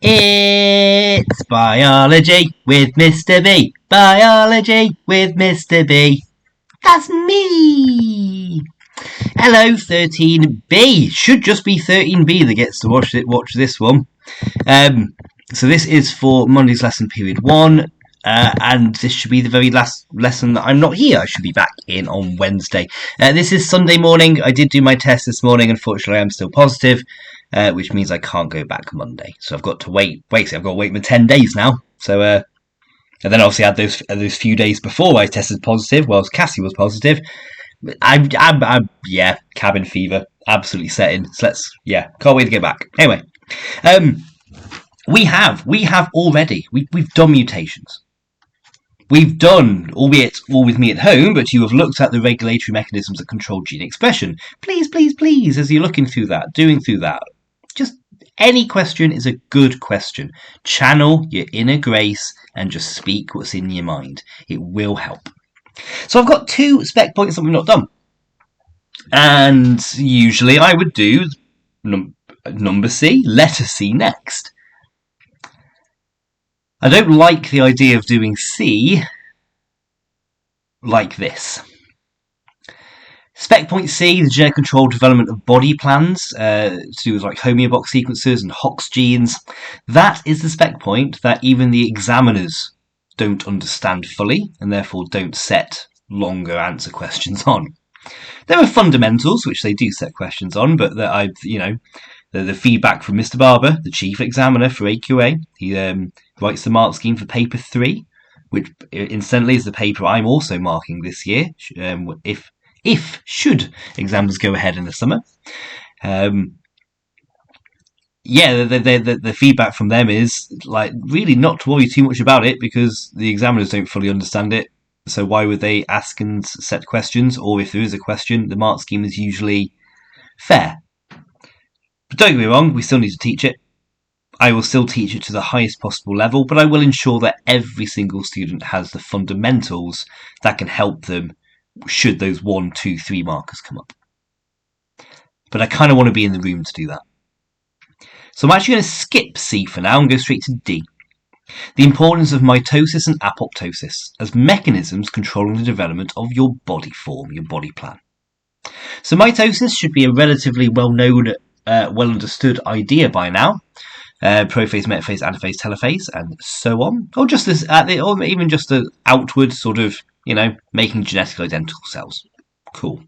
It's biology with Mr. B. Biology with Mr. B. That's me. Hello, 13B. Should just be 13B that gets to watch this one. So this is for Monday's lesson period 1. And this should be the very last lesson that I'm not here. I should be back in on Wednesday. This is Sunday morning. I did do my test this morning. Unfortunately, I'm still positive, which means I can't go back Monday. So I've got to wait. Basically, I've got to wait for 10 days now. So, and then obviously I had those few days before I tested positive. Well, Cassie was positive. Yeah, cabin fever, absolutely setting. So can't wait to get back. Anyway, we have already we've done mutations. We've done, albeit all with me at home, but you have looked at the regulatory mechanisms that control gene expression. Please, please, please, as you're looking through that, doing through that, just any question is a good question. Channel your inner grace and just speak what's in your mind. It will help. So I've got 2 spec points that we've not done. And usually I would do number C, letter C next. I don't like the idea of doing C like this. Spec point C, the genetic controlled development of body plans to do with like homeobox sequences and Hox genes. That is the spec point that even the examiners don't understand fully and therefore don't set longer answer questions on. There are fundamentals which they do set questions on, but that the feedback from Mr. Barber, the chief examiner for AQA, he writes the mark scheme for paper 3, which incidentally is the paper I'm also marking this year, should exams go ahead in the summer. The feedback from them is like really not to worry too much about it because the examiners don't fully understand it. So why would they ask and set questions? Or if there is a question, the mark scheme is usually fair. But don't get me wrong, we still need to teach it. I will still teach it to the highest possible level, but I will ensure that every single student has the fundamentals that can help them should those 1, 2, 3 markers come up. But I kind of want to be in the room to do that. So I'm actually going to skip C for now and go straight to D. The importance of mitosis and apoptosis as mechanisms controlling the development of your body form, your body plan. So mitosis should be a relatively well-known, well-understood idea by now. Prophase, metaphase, anaphase, telophase, and so on. Or just this, or even just the outward sort of, making genetically identical cells. Cool.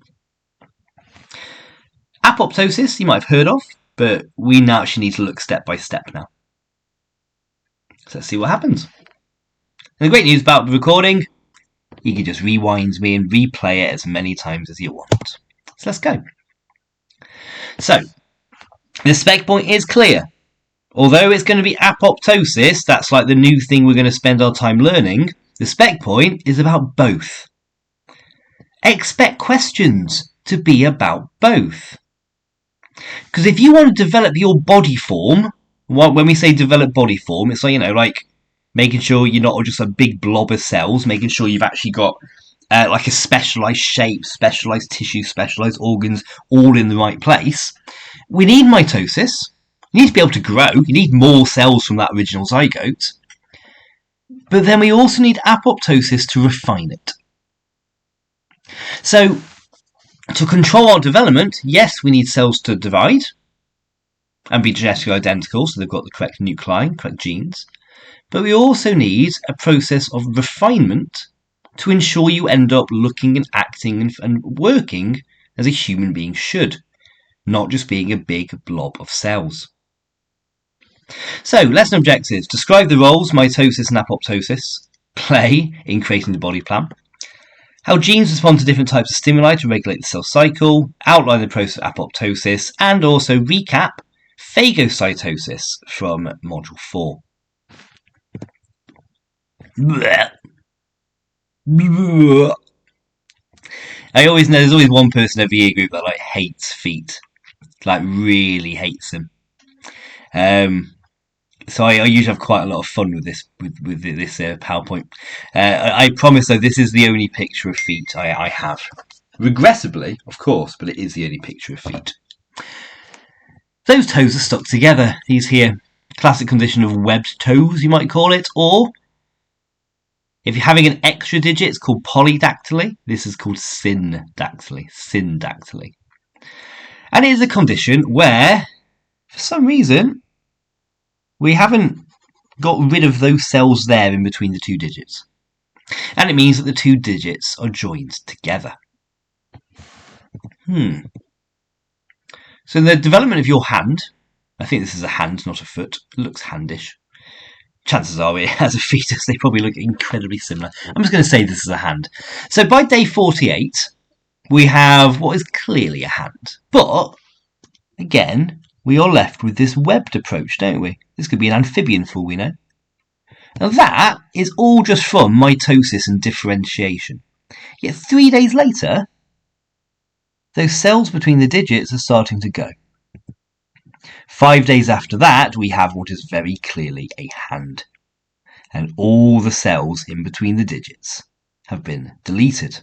Apoptosis, you might have heard of, but we now actually need to look step by step now. So let's see what happens. And the great news about the recording, you can just rewind me and replay it as many times as you want. So let's go. So, the spec point is clear. Although it's going to be apoptosis, that's like the new thing we're going to spend our time learning, the spec point is about both. Expect questions to be about both. Because if you want to develop your body form, when we say develop body form, it's like, making sure you're not just a big blob of cells, making sure you've actually got like a specialised shape, specialised tissue, specialised organs, all in the right place. We need mitosis. You need to be able to grow. You need more cells from that original zygote. But then we also need apoptosis to refine it. So, to control our development, yes, we need cells to divide and be genetically identical, so they've got the correct nuclei, correct genes. But we also need a process of refinement to ensure you end up looking and acting and working as a human being should, not just being a big blob of cells. So, lesson objectives. Describe the roles mitosis and apoptosis play in creating the body plan. How genes respond to different types of stimuli to regulate the cell cycle. Outline the process of apoptosis. And also recap phagocytosis from Module 4. I always know there's always one person every year group that hates feet. Really hates them. So I usually have quite a lot of fun with this PowerPoint. I promise though, this is the only picture of feet I have. Regrettably, of course, but it is the only picture of feet. Those toes are stuck together, these here. classic condition of webbed toes, you might call it, or if you're having an extra digit, it's called polydactyly. This is called syndactyly. Syndactyly. And it is a condition where, for some reason, we haven't got rid of those cells there in between the two digits. And it means that the two digits are joined together. So the development of your hand, I think this is a hand, not a foot. It looks handish. Chances are, as a fetus, they probably look incredibly similar. I'm just going to say this is a hand. So by day 48, we have what is clearly a hand. But, again, we are left with this webbed approach, don't we? This could be an amphibian for all we know. Now that is all just from mitosis and differentiation. Yet 3 days later, those cells between the digits are starting to go. 5 days after that, we have what is very clearly a hand. And all the cells in between the digits have been deleted,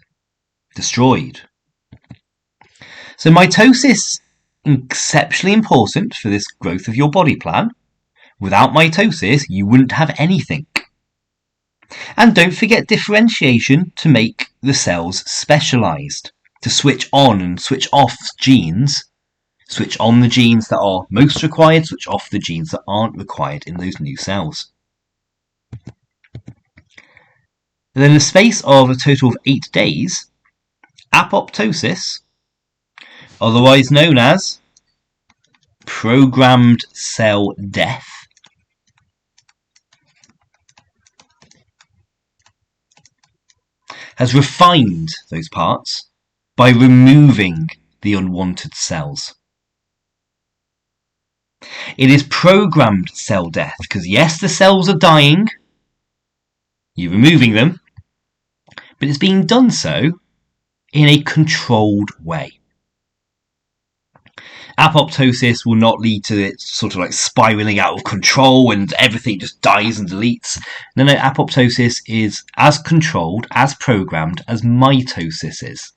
destroyed. So mitosis, exceptionally important for this growth of your body plan. Without mitosis, you wouldn't have anything. And don't forget differentiation to make the cells specialised, to switch on and switch off genes. Switch on the genes that are most required, switch off the genes that aren't required in those new cells. And then in the space of a total of 8 days, apoptosis, otherwise known as programmed cell death, has refined those parts by removing the unwanted cells. It is programmed cell death because, yes, the cells are dying, you're removing them, but it's being done so in a controlled way. Apoptosis will not lead to it sort of like spiraling out of control and everything just dies and deletes. No, apoptosis is as controlled, as programmed as mitosis is.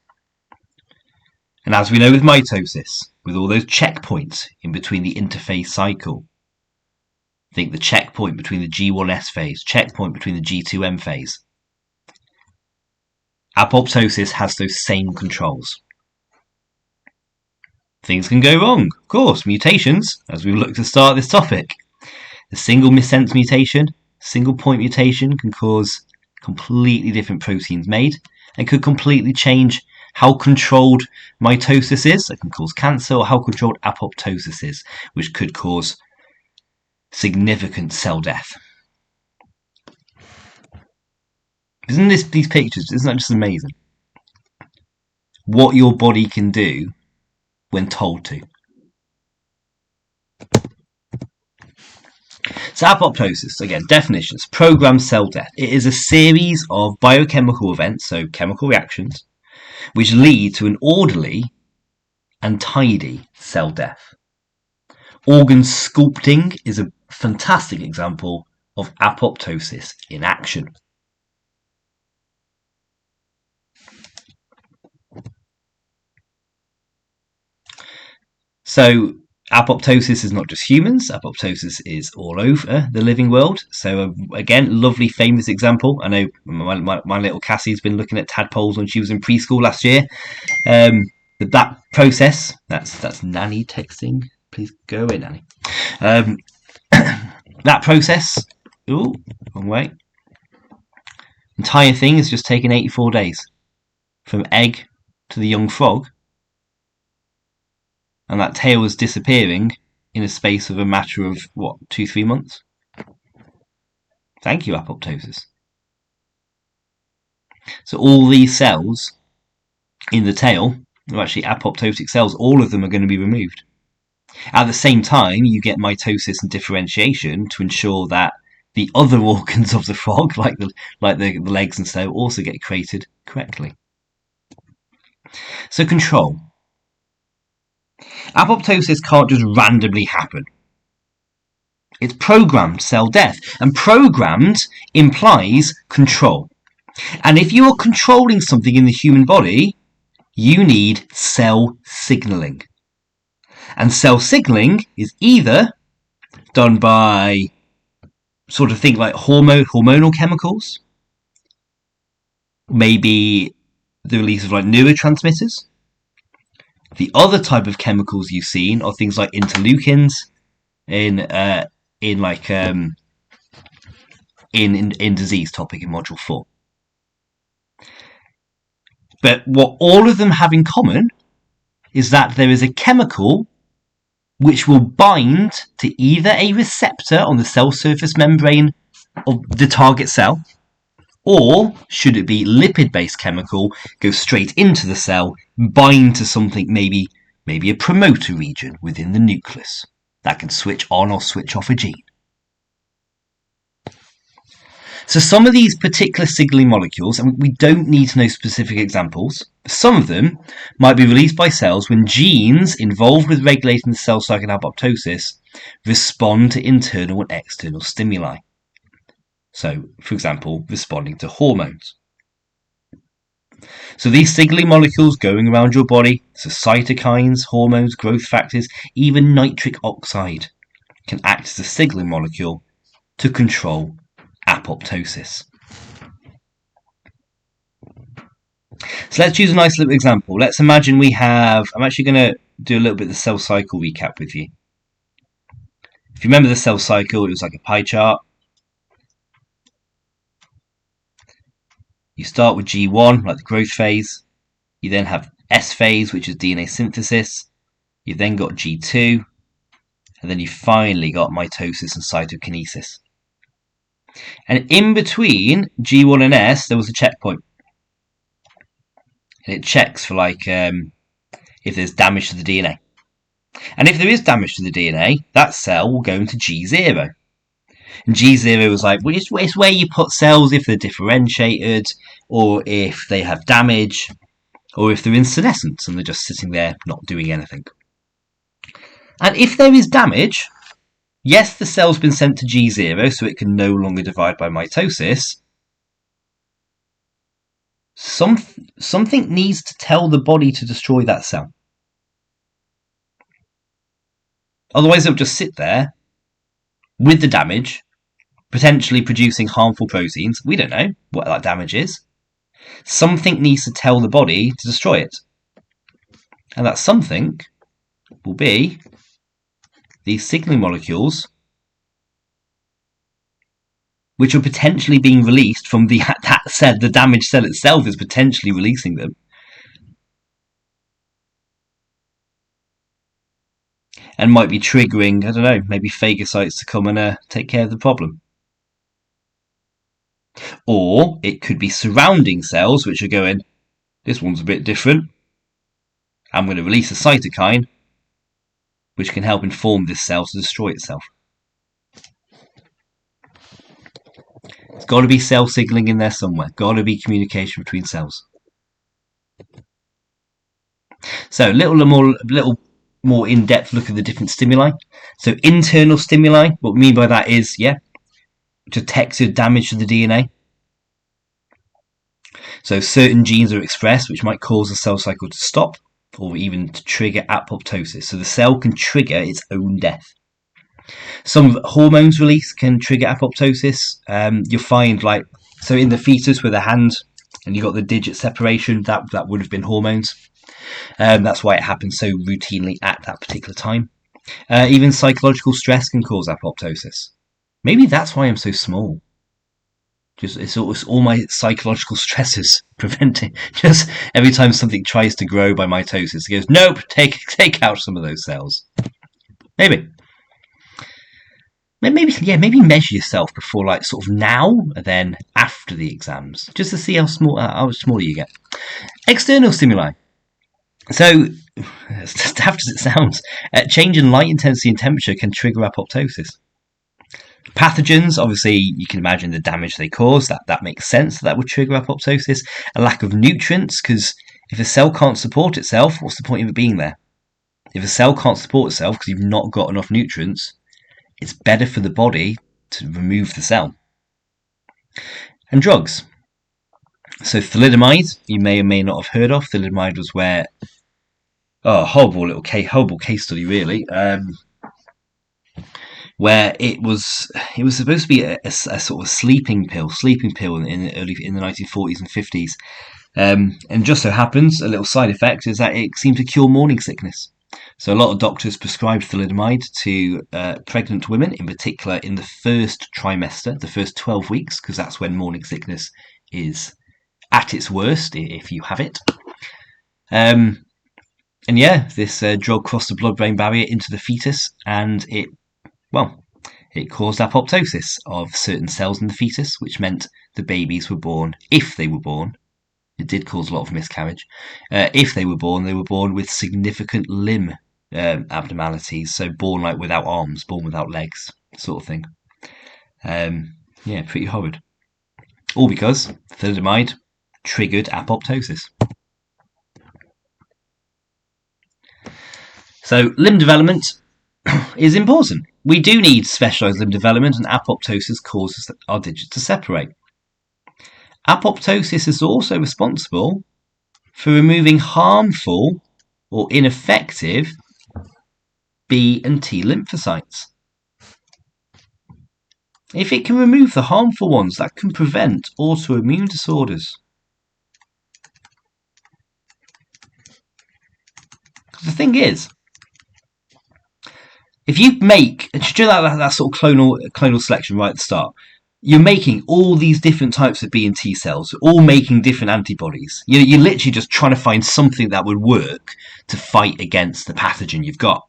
And as we know with mitosis, with all those checkpoints in between the interphase cycle, think the checkpoint between the G1S phase, checkpoint between the G2M phase. Apoptosis has those same controls. Things can go wrong, of course. Mutations, as we look to start this topic. A single missense mutation, single point mutation can cause completely different proteins made and could completely change how controlled mitosis is, that can cause cancer, or how controlled apoptosis is, which could cause significant cell death. Isn't these pictures, isn't that just amazing? What your body can do when told to. So apoptosis, again, definitions. Programmed cell death. It is a series of biochemical events, so chemical reactions, which lead to an orderly and tidy cell death. Organ sculpting is a fantastic example of apoptosis in action. So apoptosis is not just humans, apoptosis is all over the living world. So again, lovely famous example. I know my little Cassie's been looking at tadpoles when she was in preschool last year. That process, that's Nanny texting. Please go away, Nanny. That process, ooh, wrong way. Entire thing has just taken 84 days. From egg to the young frog. And that tail was disappearing in a space of a matter of, 2-3 months? Thank you, apoptosis. So all these cells in the tail are actually apoptotic cells. All of them are going to be removed. At the same time, you get mitosis and differentiation to ensure that the other organs of the frog, like the legs and so, also get created correctly. So control. Apoptosis can't just randomly happen. It's programmed cell death. And programmed implies control. And if you are controlling something in the human body, you need cell signaling. And cell signaling is either done by sort of think like hormonal chemicals, maybe the release of like neurotransmitters. The other type of chemicals you've seen are things like interleukins in disease topic in module 4. But what all of them have in common is that there is a chemical which will bind to either a receptor on the cell surface membrane of the target cell, or, should it be lipid-based chemical, go straight into the cell, bind to something, maybe a promoter region within the nucleus that can switch on or switch off a gene. So some of these particular signaling molecules, and we don't need to know specific examples, some of them might be released by cells when genes involved with regulating the cell cycle and apoptosis respond to internal and external stimuli. So, for example, responding to hormones. So these signaling molecules going around your body, so cytokines, hormones, growth factors, even nitric oxide, can act as a signaling molecule to control apoptosis. So let's choose a nice little example. Let's imagine we have, I'm actually going to do a little bit of the cell cycle recap with you. If you remember the cell cycle, it was like a pie chart. You start with G1, like the growth phase. You then have S phase, which is DNA synthesis. You've then got G2. And then you finally got mitosis and cytokinesis. And in between G1 and S, there was a checkpoint. And it checks for like if there's damage to the DNA. And if there is damage to the DNA, that cell will go into G0. And G0 was like, well, it's where you put cells if they're differentiated, or if they have damage, or if they're in senescence and they're just sitting there not doing anything. And if there is damage, yes, the cell's been sent to G0, so it can no longer divide by mitosis. Something needs to tell the body to destroy that cell. Otherwise, it'll just sit there with the damage, potentially producing harmful proteins. We don't know what that damage is. Something needs to tell the body to destroy it. And that something will be these signaling molecules, which are potentially being released from the damaged cell itself is potentially releasing them. And might be triggering, I don't know, maybe phagocytes to come and take care of the problem. Or it could be surrounding cells which are going, this one's a bit different. I'm going to release a cytokine which can help inform this cell to destroy itself. There's got to be cell signaling in there somewhere. Got to be communication between cells. So a little more in-depth look at the different stimuli. So internal stimuli, what we mean by that is, detected damage to the DNA. So certain genes are expressed which might cause the cell cycle to stop or even to trigger apoptosis. So the cell can trigger its own death. Some hormones release can trigger apoptosis. You'll find so in the fetus with a hand and you got the digit separation, that would have been hormones. That's why it happens so routinely at that particular time. Even psychological stress can cause apoptosis. Maybe that's why I'm so small. It's all my psychological stresses preventing. Just every time something tries to grow by mitosis, it goes, nope, take out some of those cells. Maybe measure yourself before sort of now and then after the exams, just to see how smaller you get. External stimuli. So, as daft as it sounds, change in light intensity and temperature can trigger apoptosis. Pathogens, obviously, you can imagine the damage they cause. That makes sense. That would trigger apoptosis. A lack of nutrients, because if a cell can't support itself, what's the point of it being there? If a cell can't support itself because you've not got enough nutrients, it's better for the body to remove the cell. And drugs. So thalidomide, you may or may not have heard of. Thalidomide was where, horrible case study really. where it was supposed to be a sort of sleeping pill in the 1940s and 50s, and just so happens a little side effect is that it seemed to cure morning sickness. So a lot of doctors prescribed thalidomide to pregnant women, in particular in the first trimester, the first 12 weeks, because that's when morning sickness is at its worst, if you have it. And yeah, this drug crossed the blood-brain barrier into the fetus, and it caused apoptosis of certain cells in the fetus, which meant the babies were born, if they were born. It did cause a lot of miscarriage. If they were born with significant limb abnormalities, so born like without arms, born without legs, sort of thing. Yeah, pretty horrid. All because thalidomide triggered apoptosis. So limb development is important. We do need specialised limb development, and apoptosis causes our digits to separate. Apoptosis is also responsible for removing harmful or ineffective B and T lymphocytes. If it can remove the harmful ones, that can prevent autoimmune disorders. The thing is, if you make, do that sort of clonal selection right at the start, you're making all these different types of B and T cells, all making different antibodies. You're literally just trying to find something that would work to fight against the pathogen you've got.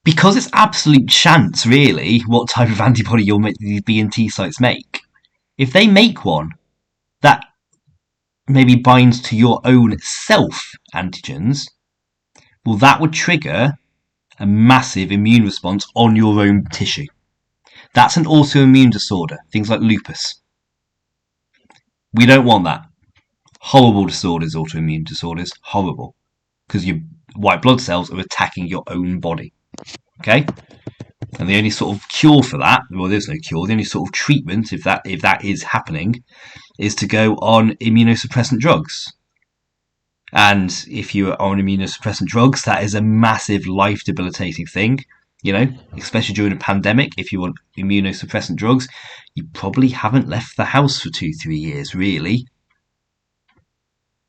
Because it's absolute chance, really, what type of antibody these B and T sites make. If they make one that maybe binds to your own self antigens, well, that would trigger a massive immune response on your own tissue. That's an autoimmune disorder, things like lupus. We don't want that. Horrible disorders, autoimmune disorders, horrible. Because your white blood cells are attacking your own body. Okay? And the only sort of cure for that, well, there's no cure, the only sort of treatment, if that is happening, is to go on immunosuppressant drugs. And if you are on immunosuppressant drugs, that is a massive life-debilitating thing. You know, especially during a pandemic, if you want immunosuppressant drugs, you probably haven't left the house for 2-3 years, really.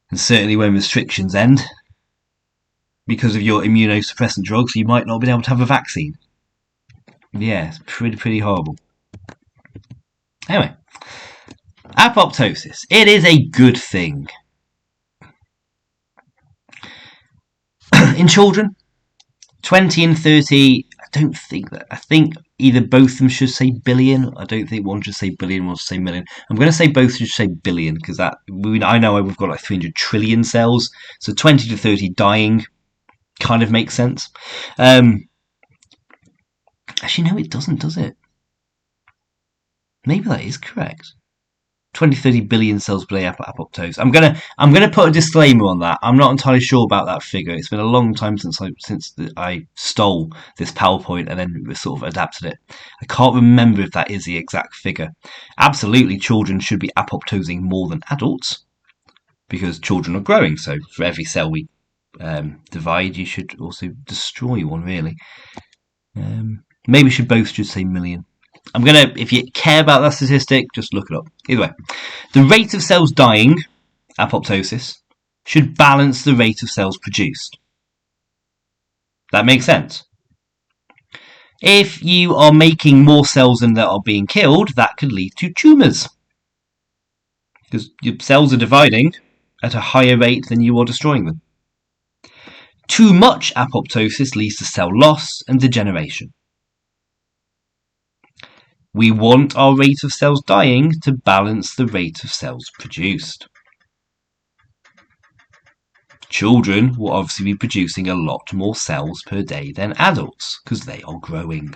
And certainly when restrictions end, because of your immunosuppressant drugs, you might not have been able to have a vaccine. Yeah, it's pretty horrible. Anyway, apoptosis. It is a good thing. In children, 20 and 30, I think either both of them should say billion. I don't think one should say billion, one should say million. I'm going to say both should say billion, because I know we've got like 300 trillion cells, so 20 to 30 dying kind of makes sense. Actually, no, it doesn't, does it? Maybe that is correct. 20-30 billion cells per day apoptose. I'm gonna put a disclaimer on that. I'm not entirely sure about that figure. It's been a long time since I stole this PowerPoint and then sort of adapted it. I can't remember if that is the exact figure. Absolutely, children should be apoptosing more than adults because children are growing. So for every cell we divide, you should also destroy one. Really, maybe both should say million. If you care about that statistic, just look it up. Either way, the rate of cells dying, apoptosis, should balance the rate of cells produced. That makes sense. If you are making more cells than that are being killed, that could lead to tumours. Because your cells are dividing at a higher rate than you are destroying them. Too much apoptosis leads to cell loss and degeneration. We want our rate of cells dying to balance the rate of cells produced. Children will obviously be producing a lot more cells per day than adults because they are growing.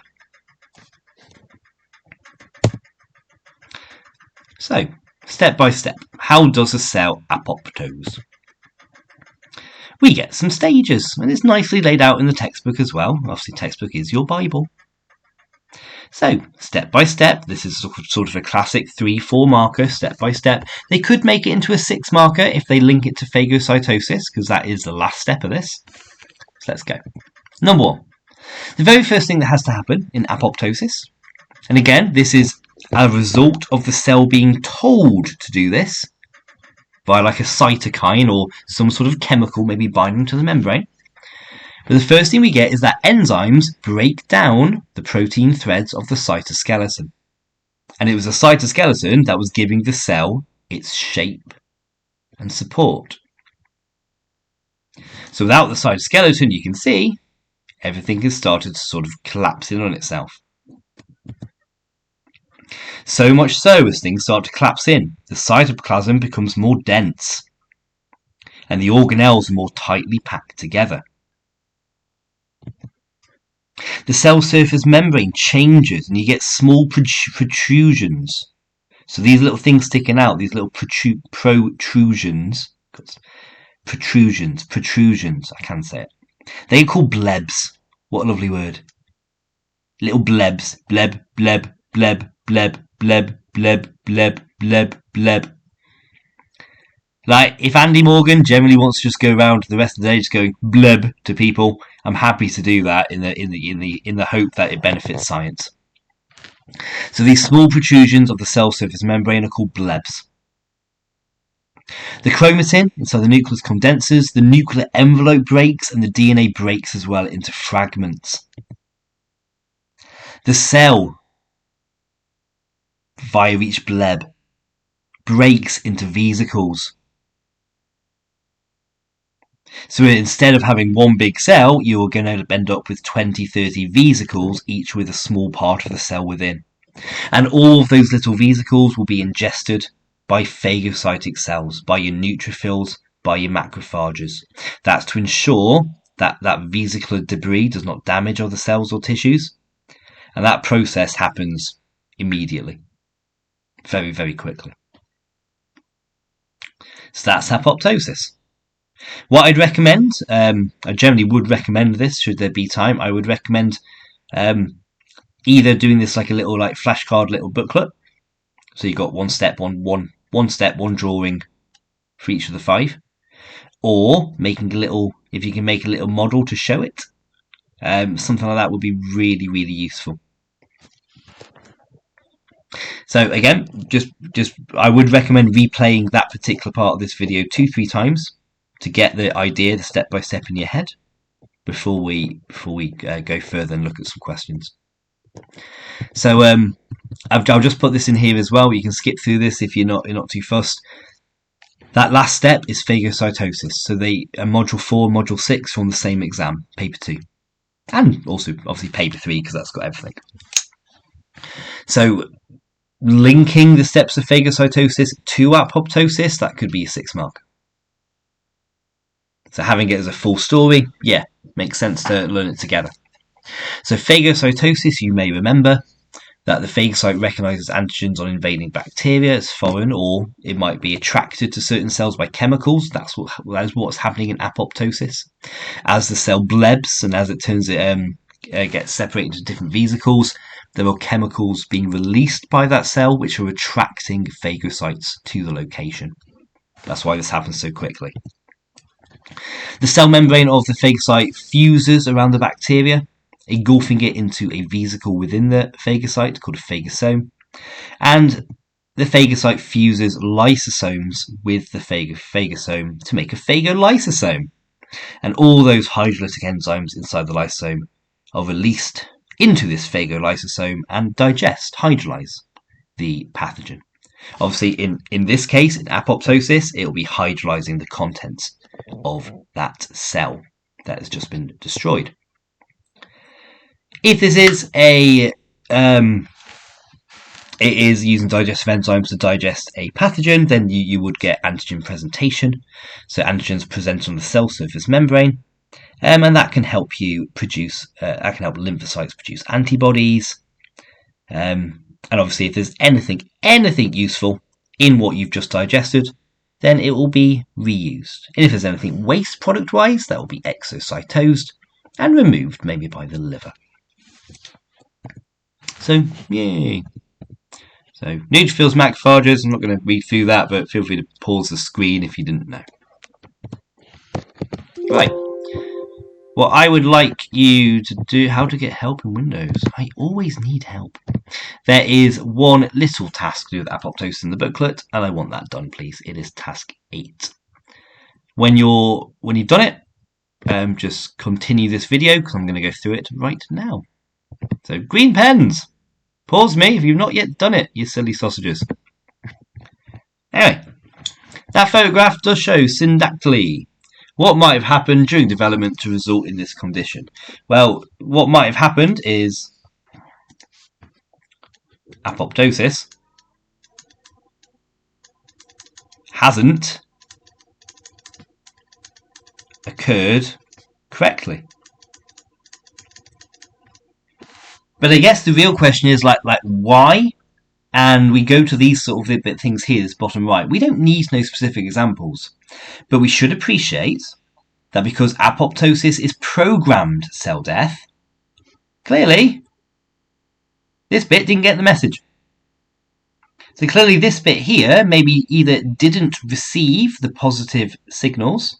So, step by step, how does a cell apoptose? We get some stages, and it's nicely laid out in the textbook as well. Obviously, textbook is your Bible. So, step by step, this is sort of a classic 3-4 marker, step by step. They could make it into a 6 marker if they link it to phagocytosis, because that is the last step of this. So let's go. Number 1. The very first thing that has to happen in apoptosis, and again, this is a result of the cell being told to do this by like a cytokine or some sort of chemical maybe binding to the membrane. But the first thing we get is that enzymes break down the protein threads of the cytoskeleton. And it was the cytoskeleton that was giving the cell its shape and support. So without the cytoskeleton, you can see everything has started to sort of collapse in on itself. So much so, as things start to collapse in, the cytoplasm becomes more dense and the organelles are more tightly packed together. The cell surface membrane changes and you get small protrusions. So these little things sticking out, these little protrusions, I can say it. They're called blebs. What a lovely word. Little blebs. Bleb, bleb, bleb, bleb, bleb, bleb, bleb, bleb, bleb. Like, if Andy Morgan generally wants to just go around the rest of the day just going bleb to people, I'm happy to do that in the hope that it benefits science. So these small protrusions of the cell surface membrane are called blebs. The chromatin inside the nucleus condenses, the nuclear envelope breaks, and the DNA breaks as well into fragments. The cell, via each bleb, breaks into vesicles. So instead of having one big cell, you're going to end up with 20-30 vesicles, each with a small part of the cell within. And all of those little vesicles will be ingested by phagocytic cells, by your neutrophils, by your macrophages. That's to ensure that that vesicular debris does not damage other cells or tissues. And that process happens immediately, very, very quickly. So that's apoptosis. What I'd recommend, I generally would recommend this should there be time. I would recommend either doing this like a little like flashcard little booklet. So you've got one step, one drawing for each of the 5, or making a little, if you can make a little model to show it, something like that would be really, really useful. So again, just I would recommend replaying that particular part of this video 2-3 times to get the idea, the step-by-step in your head before we go further and look at some questions. So I'll just put this in here as well. You can skip through this if you're not too fussed. That last step is phagocytosis. So module 4 and module 6 from the same exam, paper 2, and also obviously paper 3 because that's got everything. So linking the steps of phagocytosis to apoptosis, that could be a 6 mark. So having it as a full story, yeah, makes sense to learn it together. So phagocytosis, you may remember that the phagocyte recognises antigens on invading bacteria as foreign, or it might be attracted to certain cells by chemicals. That is what's happening in apoptosis. As the cell blebs and as it gets separated into different vesicles, there are chemicals being released by that cell which are attracting phagocytes to the location. That's why this happens so quickly. The cell membrane of the phagocyte fuses around the bacteria, engulfing it into a vesicle within the phagocyte called a phagosome. And the phagocyte fuses lysosomes with the phagosome to make a phagolysosome. And all those hydrolytic enzymes inside the lysosome are released into this phagolysosome and hydrolyze the pathogen. Obviously, in this case, in apoptosis, it will be hydrolyzing the contents of that cell that has just been destroyed. If this is it is using digestive enzymes to digest a pathogen, then you would get antigen presentation. So antigens present on the cell surface membrane, and that can help you produce. That can help lymphocytes produce antibodies. And obviously, if there's anything useful in what you've just digested, then it will be reused. And if there's anything waste product-wise, that will be exocytosed and removed maybe by the liver. So, yay. So, neutrophils, macrophages, I'm not going to read through that, but feel free to pause the screen if you didn't know. Right. what I would like you to do, how to get help in Windows. I always need help. There is one little task to do with apoptosis in the booklet, and I want that done, please. It is task 8. When you've done it, just continue this video because I'm going to go through it right now. So, green pens. Pause me if you've not yet done it, you silly sausages. Anyway, that photograph does show syndactyly. What might have happened during development to result in this condition? Well, what might have happened is apoptosis hasn't occurred correctly. But I guess the real question is like why? And we go to these sort of things here, this bottom right. We don't need no specific examples, but we should appreciate that because apoptosis is programmed cell death, clearly this bit didn't get the message. So clearly this bit here maybe either didn't receive the positive signals.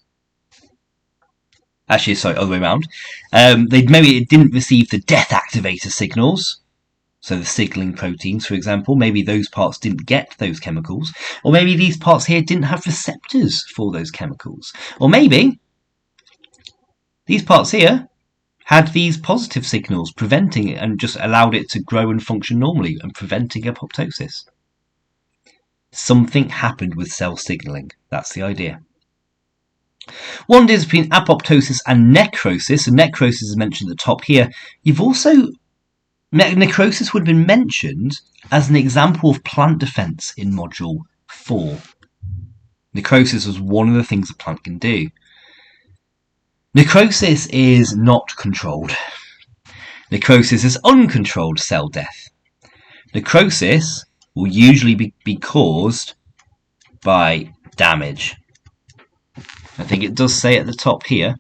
Actually, sorry, other way around. Maybe it didn't receive the death activator signals. So the signaling proteins, for example, maybe those parts didn't get those chemicals. Or maybe these parts here didn't have receptors for those chemicals. Or maybe these parts here had these positive signals preventing it and just allowed it to grow and function normally and preventing apoptosis. Something happened with cell signaling. That's the idea. One difference between apoptosis and necrosis, and necrosis is mentioned at the top here. You've also necrosis would have been mentioned as an example of plant defense in module 4. Necrosis was one of the things a plant can do. Necrosis is not controlled. Necrosis is uncontrolled cell death. Necrosis will usually be caused by damage. I think it does say at the top here,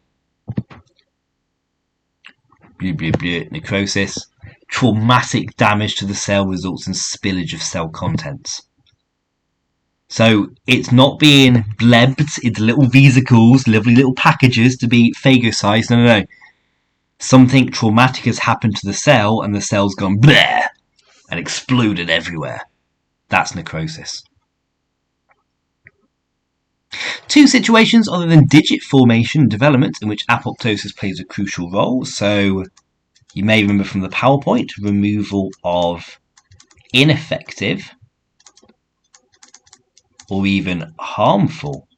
necrosis, traumatic damage to the cell results in spillage of cell contents. So it's not being blebbed into little vesicles, lovely little packages to be phagocytized. No. Something traumatic has happened to the cell and the cell's gone bleh and exploded everywhere. That's necrosis. Two situations other than digit formation and development in which apoptosis plays a crucial role. So you may remember from the PowerPoint, removal of ineffective or even harmful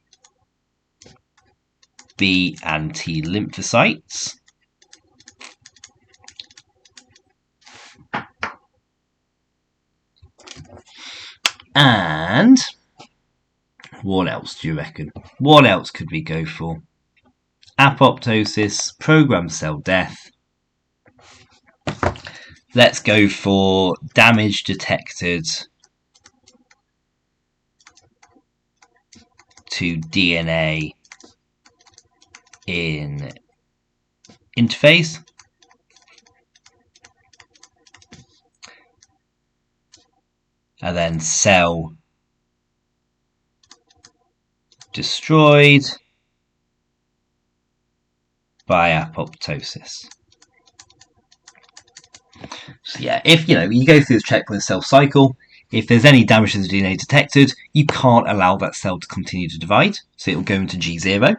B and T lymphocytes. And what else do you reckon? What else could we go for? Apoptosis, programmed cell death. Let's go for damage detected to DNA in interphase. And then cell destroyed by apoptosis. So yeah, if you go through this checkpoint cell cycle, if there's any damage to the DNA detected, you can't allow that cell to continue to divide, so it will go into G0,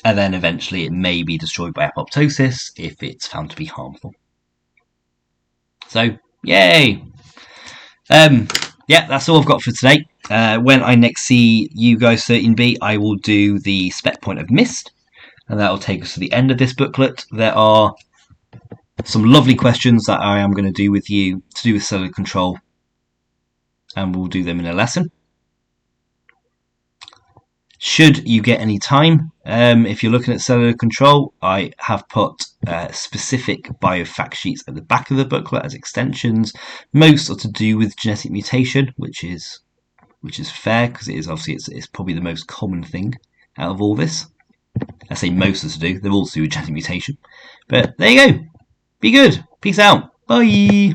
and then eventually it may be destroyed by apoptosis if it's found to be harmful. So, yay! Yeah, that's all I've got for today. When I next see you guys 13B, I will do the spec point I've missed, and that will take us to the end of this booklet. There are some lovely questions that I am going to do with you to do with cellular control, and we'll do them in a lesson. Should you get any time, if you're looking at cellular control, I have put specific biofact sheets at the back of the booklet as extensions. Most are to do with genetic mutation, which is fair because it is obviously it's probably the most common thing out of all this. I say most are to do; they're all to do with genetic mutation. But there you go. Be good. Peace out. Bye.